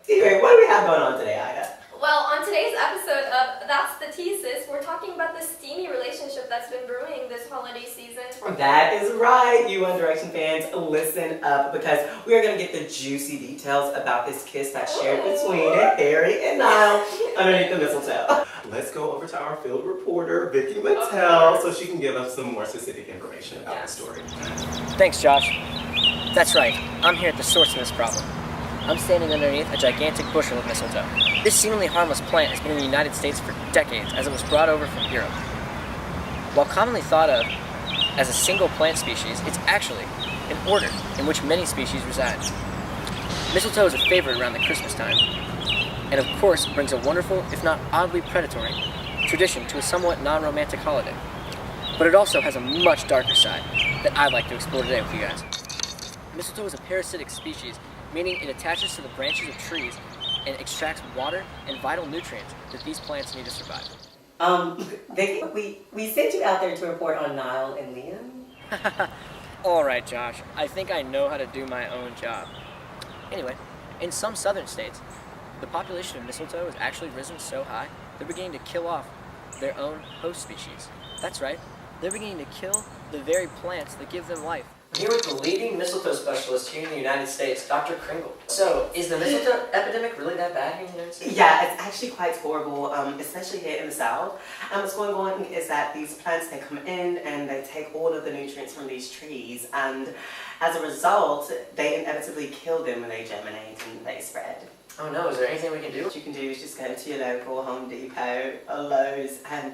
Anyway, what do we have going on today, Ida? Well, on today's episode of That's the Thesis, we're talking about the steamy relationship that's been brewing this holiday season. That is right, you One Direction fans, listen up because we are going to get the juicy details about this kiss that's shared between Harry and Niall underneath the mistletoe. Let's go over to our field reporter, Vicky Mattel, so she can give us some more specific information about the story. Thanks, Josh. That's right, I'm here at the source of this problem. I'm standing underneath a gigantic bushel of mistletoe. This seemingly harmless plant has been in the United States for decades as it was brought over from Europe. While commonly thought of as a single plant species, it's actually an order in which many species reside. Mistletoe is a favorite around the Christmas time, and of course brings a wonderful, if not oddly predatory, tradition to a somewhat non-romantic holiday. But it also has a much darker side that I'd like to explore today with you guys. Mistletoe is a parasitic species, meaning it attaches to the branches of trees and extracts water and vital nutrients that these plants need to survive. Vicky, we sent you out there to report on Niall and Liam. Alright, Josh, I think I know how to do my own job. Anyway, in some southern states, the population of mistletoe has actually risen so high, they're beginning to kill off their own host species. That's right, they're beginning to kill the very plants that give them life. I'm here with the leading mistletoe specialist here in the United States, Dr. Kringle. So, is the mistletoe epidemic really that bad here in the United States? Yeah, it's actually quite horrible, especially here in the South. And what's going on is that these plants, they come in and they take all of the nutrients from these trees, and as a result, they inevitably kill them when they germinate and they spread. Oh no, is there anything we can do? What you can do is just go to your local Home Depot or Lowe's and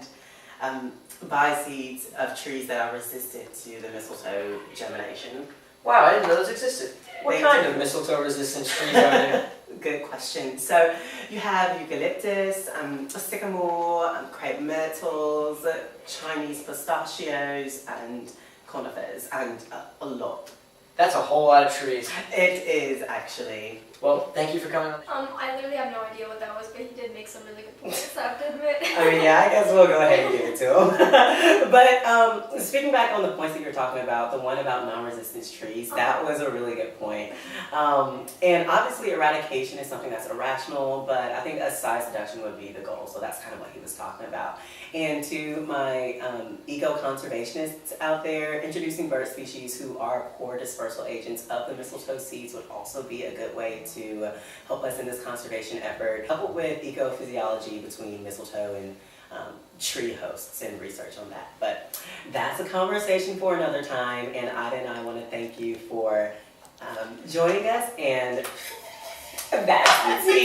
buy seeds of trees that are resistant to the mistletoe germination. Wow, I didn't know those existed. What kind of mistletoe resistant trees are there? Good question. So you have eucalyptus, sycamore, crepe myrtles, Chinese pistachios, and conifers, and a lot. That's a whole lot of trees. It is actually. Well, thank you for coming on. I literally have no idea what that was, but he did make some really good points, I have to admit. I mean, yeah, I guess we'll go ahead and give it to him. But speaking back on the points that you were talking about, the one about non-resistance trees, that was a really good point. And obviously eradication is something that's irrational, but I think a size reduction would be the goal, so that's kind of what he was talking about. And to my eco-conservationists out there, introducing bird species who are core dispersal agents of the mistletoe seeds would also be a good way to help us in this conservation effort, coupled with ecophysiology between mistletoe and tree hosts and research on that. But that's a conversation for another time, and Ida and I want to thank you for joining us, and that's the tea.